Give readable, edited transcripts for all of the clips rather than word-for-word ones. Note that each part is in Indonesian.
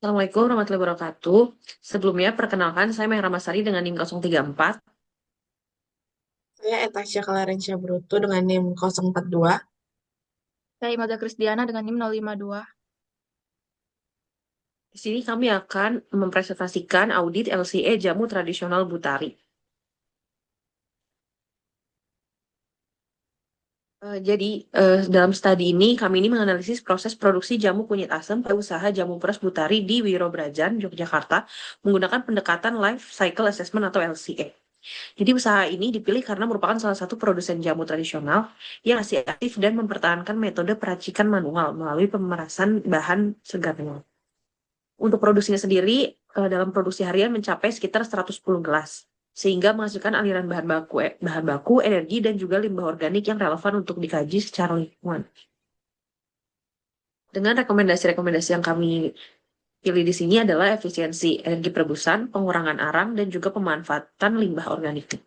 Assalamualaikum warahmatullahi wabarakatuh. Sebelumnya, perkenalkan saya Mehra Masari dengan NIM 034. Saya Etasha Kalarensia Bruto dengan NIM 042. Saya Imada Krisdiana dengan NIM 052. Di sini kami akan mempresentasikan audit LCE jamu tradisional Butari. Dalam studi ini, kami ini menganalisis proses produksi jamu kunyit asam pada usaha jamu peras Butari di Wirobrajan, Yogyakarta, menggunakan pendekatan Life Cycle Assessment atau LCA. Jadi usaha ini dipilih karena merupakan salah satu produsen jamu tradisional yang masih aktif dan mempertahankan metode peracikan manual melalui pemerasan bahan segarnya. Untuk produksinya sendiri, dalam produksi harian mencapai sekitar 110 gelas, sehingga menghasilkan aliran bahan baku, energi, dan juga limbah organik yang relevan untuk dikaji secara lingkungan. Dengan rekomendasi-rekomendasi yang kami pilih di sini adalah efisiensi energi perebusan, pengurangan arang, dan juga pemanfaatan limbah organik.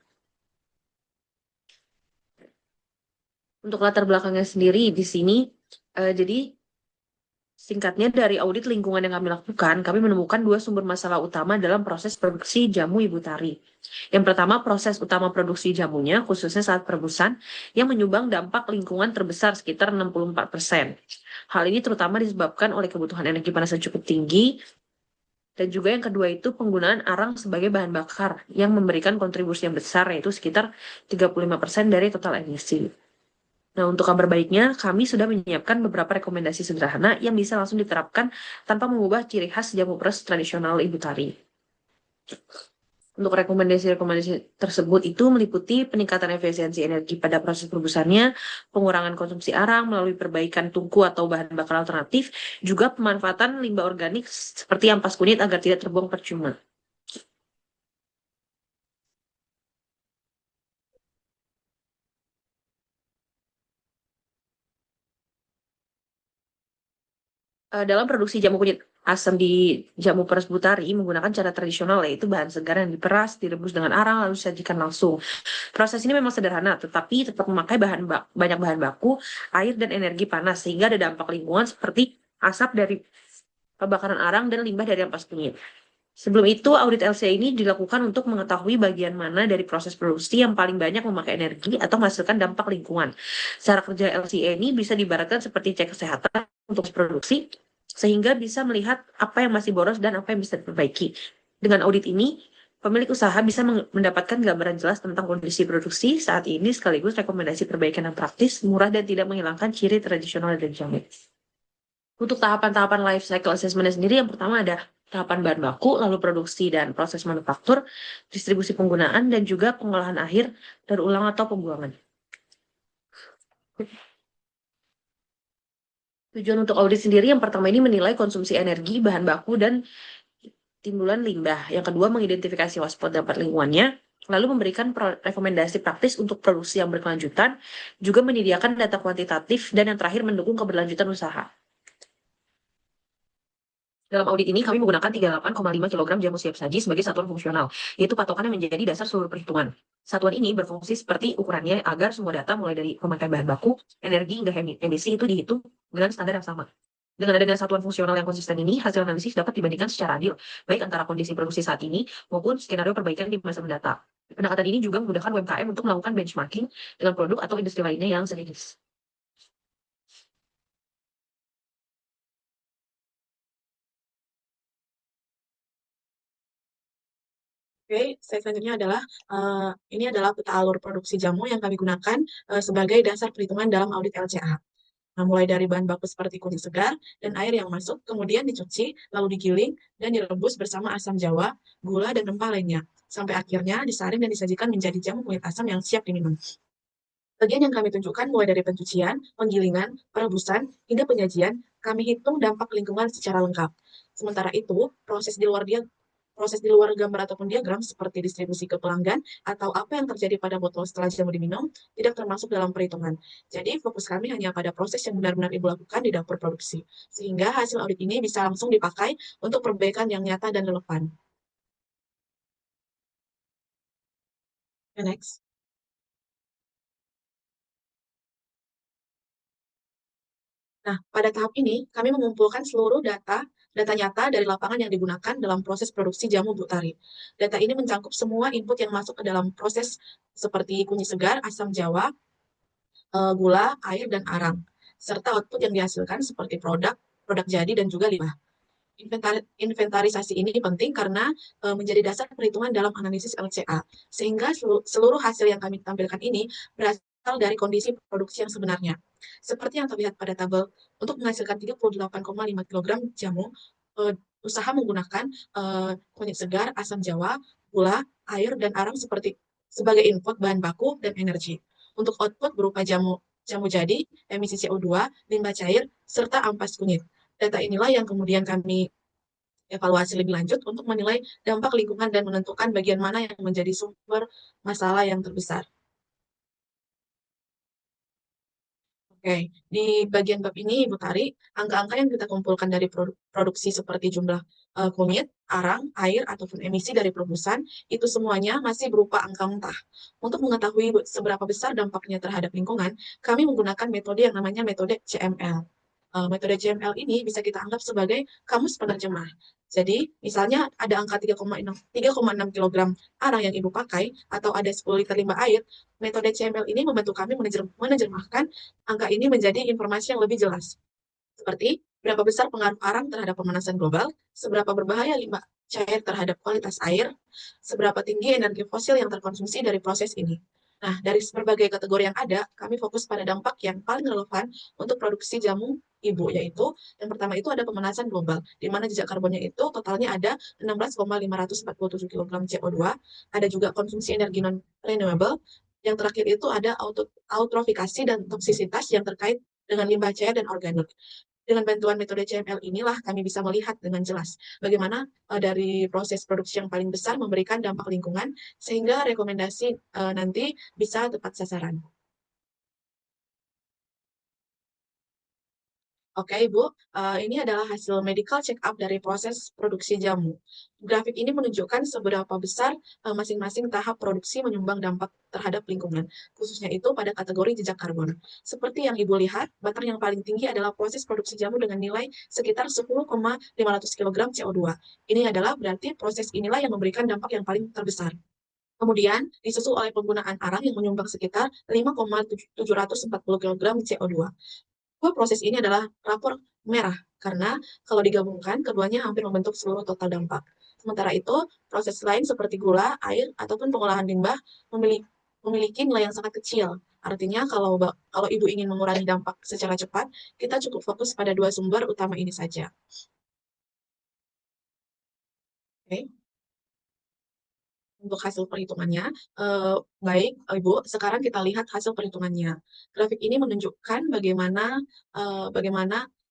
Untuk latar belakangnya sendiri di sini, jadi singkatnya dari audit lingkungan yang kami lakukan, kami menemukan dua sumber masalah utama dalam proses produksi jamu Ibu Tari. Yang pertama, proses utama produksi jamunya, khususnya saat perebusan, yang menyumbang dampak lingkungan terbesar sekitar 64%. Hal ini terutama disebabkan oleh kebutuhan energi panas yang cukup tinggi, dan juga yang kedua itu penggunaan arang sebagai bahan bakar yang memberikan kontribusi yang besar, yaitu sekitar 35% dari total emisi. Nah, untuk kabar baiknya, kami sudah menyiapkan beberapa rekomendasi sederhana yang bisa langsung diterapkan tanpa mengubah ciri khas jamu peras tradisional Ibu Tari. Untuk rekomendasi-rekomendasi tersebut itu meliputi peningkatan efisiensi energi pada proses perebusannya, pengurangan konsumsi arang melalui perbaikan tungku atau bahan bakar alternatif, juga pemanfaatan limbah organik seperti ampas kunyit agar tidak terbuang percuma. Dalam produksi jamu kunyit asam di jamu peras Butari menggunakan cara tradisional, yaitu bahan segar yang diperas, direbus dengan arang, lalu disajikan langsung. Proses ini memang sederhana, tetapi tetap memakai banyak bahan baku, air, dan energi panas, sehingga ada dampak lingkungan seperti asap dari pembakaran arang dan limbah dari ampas kunyit. Sebelum itu, audit LCA ini dilakukan untuk mengetahui bagian mana dari proses produksi yang paling banyak memakai energi atau menghasilkan dampak lingkungan. Cara kerja LCA ini bisa diibaratkan seperti cek kesehatan untuk produksi, sehingga bisa melihat apa yang masih boros dan apa yang bisa diperbaiki. Dengan audit ini, pemilik usaha bisa mendapatkan gambaran jelas tentang kondisi produksi saat ini sekaligus rekomendasi perbaikan yang praktis, murah, dan tidak menghilangkan ciri tradisional dan jamu. Untuk tahapan-tahapan life cycle assessment sendiri, yang pertama ada tahapan bahan baku, lalu produksi dan proses manufaktur, distribusi penggunaan, dan juga pengolahan akhir, daur ulang atau pembuangan. Tujuan untuk audit sendiri yang pertama ini menilai konsumsi energi, bahan baku, dan timbulan limbah. Yang kedua, mengidentifikasi waspada dampak lingkungannya, lalu memberikan rekomendasi praktis untuk produksi yang berkelanjutan, juga menyediakan data kuantitatif, dan yang terakhir mendukung keberlanjutan usaha. Dalam audit ini, kami menggunakan 38,5 kg jamu siap saji sebagai satuan fungsional, yaitu patokan yang menjadi dasar seluruh perhitungan. Satuan ini berfungsi seperti ukurannya agar semua data mulai dari pemakaian bahan baku, energi, hingga emisi itu dihitung dengan standar yang sama. Dengan adanya satuan fungsional yang konsisten ini, hasil analisis dapat dibandingkan secara adil, baik antara kondisi produksi saat ini maupun skenario perbaikan di masa mendatang. Pendekatan ini juga memudahkan UMKM untuk melakukan benchmarking dengan produk atau industri lainnya yang sejenis. Oke, slide selanjutnya adalah ini adalah peta alur produksi jamu yang kami gunakan sebagai dasar perhitungan dalam audit LCA. Nah, mulai dari bahan baku seperti kunyit segar dan air yang masuk, kemudian dicuci, lalu digiling, dan direbus bersama asam jawa, gula, dan rempah lainnya. Sampai akhirnya disaring dan disajikan menjadi jamu kunyit asam yang siap diminum. Bagian yang kami tunjukkan mulai dari pencucian, penggilingan, perebusan, hingga penyajian, kami hitung dampak lingkungan secara lengkap. Sementara itu, proses di luar gambar ataupun diagram seperti distribusi ke pelanggan atau apa yang terjadi pada botol setelah jamu diminum tidak termasuk dalam perhitungan. Jadi fokus kami hanya pada proses yang benar-benar Ibu lakukan di dapur produksi. Sehingga hasil audit ini bisa langsung dipakai untuk perbaikan yang nyata dan relevan. Next. Nah, pada tahap ini, kami mengumpulkan seluruh data data nyata dari lapangan yang digunakan dalam proses produksi jamu Butari. Data ini mencakup semua input yang masuk ke dalam proses seperti kunyit segar, asam jawa, gula, air, dan arang, serta output yang dihasilkan seperti produk, produk jadi, dan juga limbah. Inventarisasi ini penting karena menjadi dasar perhitungan dalam analisis LCA, sehingga seluruh hasil yang kami tampilkan ini berasal dari kondisi produksi yang sebenarnya. Seperti yang terlihat pada tabel, untuk menghasilkan 38,5 kg jamu, usaha menggunakan kunyit segar, asam jawa, gula, air, dan arang sebagai input bahan baku dan energi. Untuk output berupa jamu jadi, emisi CO2, limbah cair, serta ampas kunyit. Data inilah yang kemudian kami evaluasi lebih lanjut untuk menilai dampak lingkungan dan menentukan bagian mana yang menjadi sumber masalah yang terbesar. Oke, di bagian bab ini, Ibu Tari, angka-angka yang kita kumpulkan dari produksi seperti jumlah kunyit, arang, air, ataupun emisi dari perebusan, itu semuanya masih berupa angka mentah. Untuk mengetahui seberapa besar dampaknya terhadap lingkungan, kami menggunakan metode yang namanya metode CML. Metode CML ini bisa kita anggap sebagai kamus penerjemah. Jadi, misalnya ada angka 3,6 kg arang yang Ibu pakai, atau ada 10 liter limbah air, metode CML ini membantu kami menerjemahkan angka ini menjadi informasi yang lebih jelas. Seperti, berapa besar pengaruh arang terhadap pemanasan global, seberapa berbahaya limbah cair terhadap kualitas air, seberapa tinggi energi fosil yang terkonsumsi dari proses ini. Nah, dari berbagai kategori yang ada, kami fokus pada dampak yang paling relevan untuk produksi jamu ibu, yaitu yang pertama itu ada pemanasan global, di mana jejak karbonnya itu totalnya ada 16,547 kg CO2, ada juga konsumsi energi non-renewable, yang terakhir itu ada eutrofikasi dan toksisitas yang terkait dengan limbah cair dan organik. Dengan bantuan metode CML inilah kami bisa melihat dengan jelas bagaimana dari proses produksi yang paling besar memberikan dampak lingkungan, sehingga rekomendasi nanti bisa tepat sasaran. Oke, Ibu, ini adalah hasil medical check-up dari proses produksi jamu. Grafik ini menunjukkan seberapa besar masing-masing tahap produksi menyumbang dampak terhadap lingkungan, khususnya itu pada kategori jejak karbon. Seperti yang Ibu lihat, batang yang paling tinggi adalah proses produksi jamu dengan nilai sekitar 10,500 kg CO2. Ini adalah berarti proses inilah yang memberikan dampak yang paling terbesar. Kemudian disusul oleh penggunaan arang yang menyumbang sekitar 5,740 kg CO2. Dua proses ini adalah rapor merah, karena kalau digabungkan, keduanya hampir membentuk seluruh total dampak. Sementara itu, proses lain seperti gula, air, ataupun pengolahan limbah memiliki nilai yang sangat kecil. Artinya, kalau Ibu ingin mengurangi dampak secara cepat, kita cukup fokus pada dua sumber utama ini saja. Oke. Untuk hasil perhitungannya, baik, Ibu, sekarang kita lihat hasil perhitungannya. Grafik ini menunjukkan bagaimana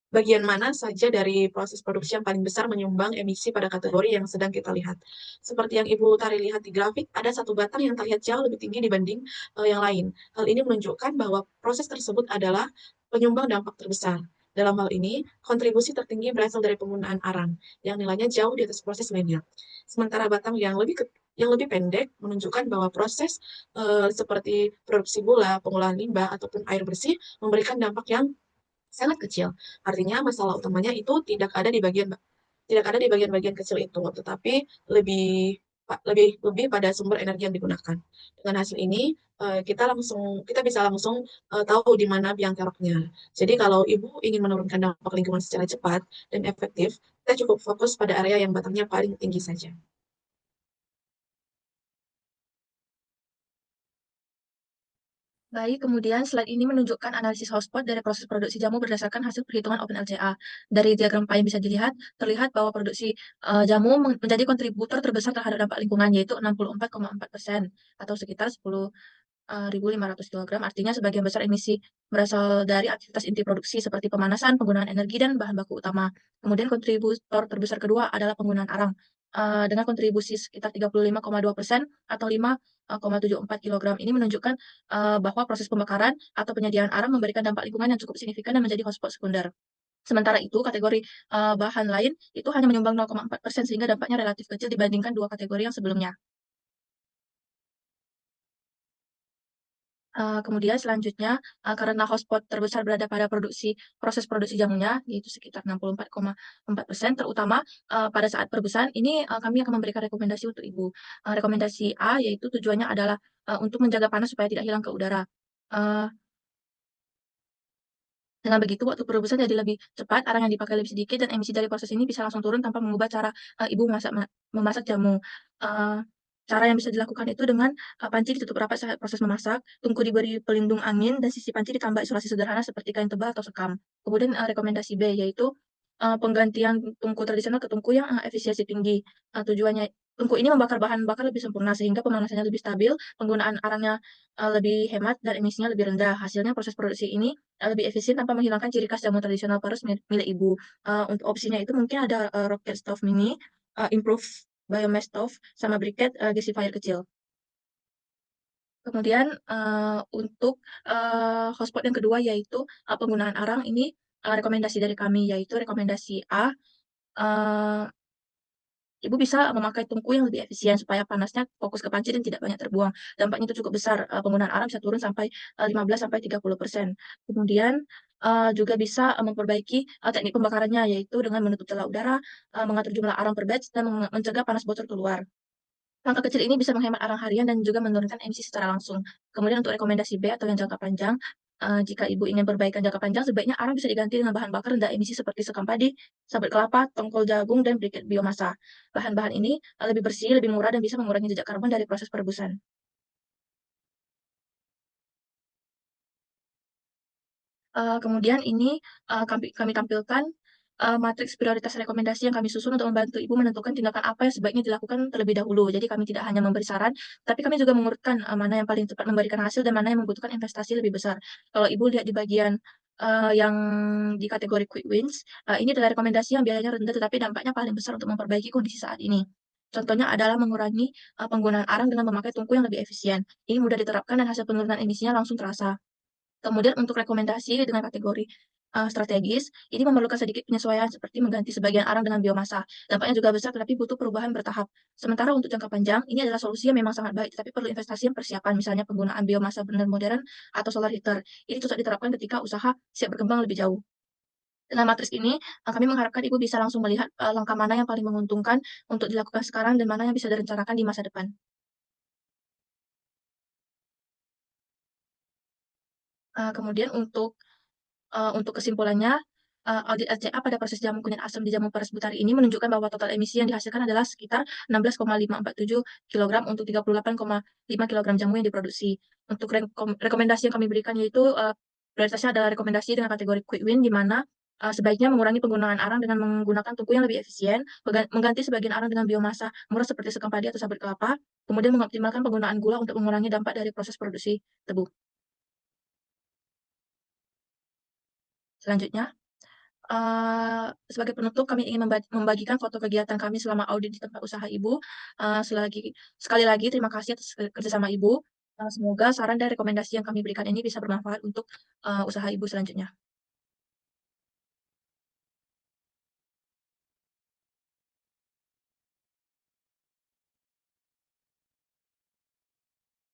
bagian mana saja dari proses produksi yang paling besar menyumbang emisi pada kategori yang sedang kita lihat. Seperti yang Ibu Tari lihat di grafik, ada satu batang yang terlihat jauh lebih tinggi dibanding yang lain. Hal ini menunjukkan bahwa proses tersebut adalah penyumbang dampak terbesar. Dalam hal ini, kontribusi tertinggi berasal dari penggunaan arang, yang nilainya jauh di atas proses lainnya. Sementara batang yang lebih pendek menunjukkan bahwa proses seperti produksi gula, pengolahan limbah, ataupun air bersih memberikan dampak yang sangat kecil. Artinya masalah utamanya itu tidak ada di bagian-bagian kecil itu, tetapi lebih pada sumber energi yang digunakan. Dengan hasil ini kita bisa langsung tahu di mana biang keroknya. Jadi kalau Ibu ingin menurunkan dampak lingkungan secara cepat dan efektif, kita cukup fokus pada area yang batangnya paling tinggi saja. Baik, kemudian slide ini menunjukkan analisis hotspot dari proses produksi jamu berdasarkan hasil perhitungan OpenLCA. Dari diagram pie yang bisa dilihat, terlihat bahwa produksi jamu menjadi kontributor terbesar terhadap dampak lingkungan, yaitu 64,4% atau sekitar 10.500 kg. Artinya sebagian besar emisi berasal dari aktivitas inti produksi seperti pemanasan, penggunaan energi, dan bahan baku utama. Kemudian kontributor terbesar kedua adalah penggunaan arang dengan kontribusi sekitar 35,2% atau 5,74 kg. Ini menunjukkan bahwa proses pembakaran atau penyediaan arang memberikan dampak lingkungan yang cukup signifikan dan menjadi hotspot sekunder. Sementara itu, kategori bahan lain itu hanya menyumbang 0,4% sehingga dampaknya relatif kecil dibandingkan dua kategori yang sebelumnya. Kemudian selanjutnya, karena hotspot terbesar berada pada proses produksi jamunya, yaitu sekitar 64,4%, terutama, pada saat perebusan, ini, kami akan memberikan rekomendasi untuk Ibu. Rekomendasi A, yaitu tujuannya adalah, untuk menjaga panas supaya tidak hilang ke udara. Eee, dengan begitu waktu perebusan jadi lebih cepat, arang yang dipakai lebih sedikit, dan emisi dari proses ini bisa langsung turun tanpa mengubah cara, Ibu memasak jamu. Eee, Cara yang bisa dilakukan itu dengan, panci ditutup rapat saat proses memasak, tungku diberi pelindung angin, dan sisi panci ditambah isolasi sederhana seperti kain tebal atau sekam. Kemudian, rekomendasi B, yaitu, penggantian tungku tradisional ke tungku yang, efisiensi tinggi. Tujuannya tungku ini membakar bahan bakar lebih sempurna sehingga pemanasannya lebih stabil, penggunaan arangnya, lebih hemat, dan emisinya lebih rendah. Hasilnya proses produksi ini lebih efisien tanpa menghilangkan ciri khas jamu tradisional Paris milik Ibu. Untuk opsinya itu mungkin ada, rocket stove mini, improve biomass stove, sama briquette, gasifier kecil. Kemudian, untuk, hotspot yang kedua yaitu, penggunaan arang ini, rekomendasi dari kami yaitu rekomendasi A, eee Ibu bisa memakai tungku yang lebih efisien supaya panasnya fokus ke panci dan tidak banyak terbuang. Dampaknya itu cukup besar, penggunaan arang bisa turun sampai, 15-30%. Kemudian, juga bisa, memperbaiki, teknik pembakarannya, yaitu dengan menutup celah udara, mengatur jumlah arang per batch, dan mencegah panas bocor keluar. Langkah kecil ini bisa menghemat arang harian dan juga menurunkan emisi secara langsung. Kemudian untuk rekomendasi B atau yang jangka panjang, jika Ibu ingin perbaikan jangka panjang, sebaiknya arang bisa diganti dengan bahan bakar rendah emisi seperti sekam padi, sabut kelapa, tongkol jagung, dan briket biomasa. Bahan-bahan ini lebih bersih, lebih murah, dan bisa mengurangi jejak karbon dari proses perebusan. Kemudian ini, kami tampilkan, matriks prioritas rekomendasi yang kami susun untuk membantu Ibu menentukan tindakan apa yang sebaiknya dilakukan terlebih dahulu. Jadi kami tidak hanya memberi saran, tapi kami juga mengurutkan, mana yang paling cepat memberikan hasil dan mana yang membutuhkan investasi lebih besar. Kalau Ibu lihat di bagian, yang di kategori quick wins, ini adalah rekomendasi yang biayanya rendah tetapi dampaknya paling besar untuk memperbaiki kondisi saat ini. Contohnya adalah mengurangi, penggunaan arang dengan memakai tungku yang lebih efisien. Ini mudah diterapkan dan hasil penurunan emisinya langsung terasa. Kemudian untuk rekomendasi dengan kategori, strategis, ini memerlukan sedikit penyesuaian seperti mengganti sebagian arang dengan biomasa. Dampaknya juga besar tetapi butuh perubahan bertahap. Sementara untuk jangka panjang, ini adalah solusi yang memang sangat baik, tetapi perlu investasi yang persiapan, misalnya penggunaan biomasa benar modern atau solar heater. Ini cocok diterapkan ketika usaha siap berkembang lebih jauh. Dengan matriks ini, kami mengharapkan Ibu bisa langsung melihat, langkah mana yang paling menguntungkan untuk dilakukan sekarang dan mana yang bisa direncanakan di masa depan. Kemudian untuk kesimpulannya, audit LCA pada proses jamu kunyit asam di jamu peras Butari ini menunjukkan bahwa total emisi yang dihasilkan adalah sekitar 16,547 kilogram untuk 38,5 kilogram jamu yang diproduksi. Untuk rekomendasi yang kami berikan yaitu, prioritasnya adalah rekomendasi dengan kategori quick win, di mana, sebaiknya mengurangi penggunaan arang dengan menggunakan tungku yang lebih efisien, mengganti sebagian arang dengan biomasa murah seperti sekam padi atau sabut kelapa, kemudian mengoptimalkan penggunaan gula untuk mengurangi dampak dari proses produksi tebu. Selanjutnya, sebagai penutup kami ingin membagikan foto kegiatan kami selama audit di tempat usaha Ibu. Sekali lagi terima kasih atas kerjasama Ibu. Semoga saran dan rekomendasi yang kami berikan ini bisa bermanfaat untuk, usaha Ibu selanjutnya.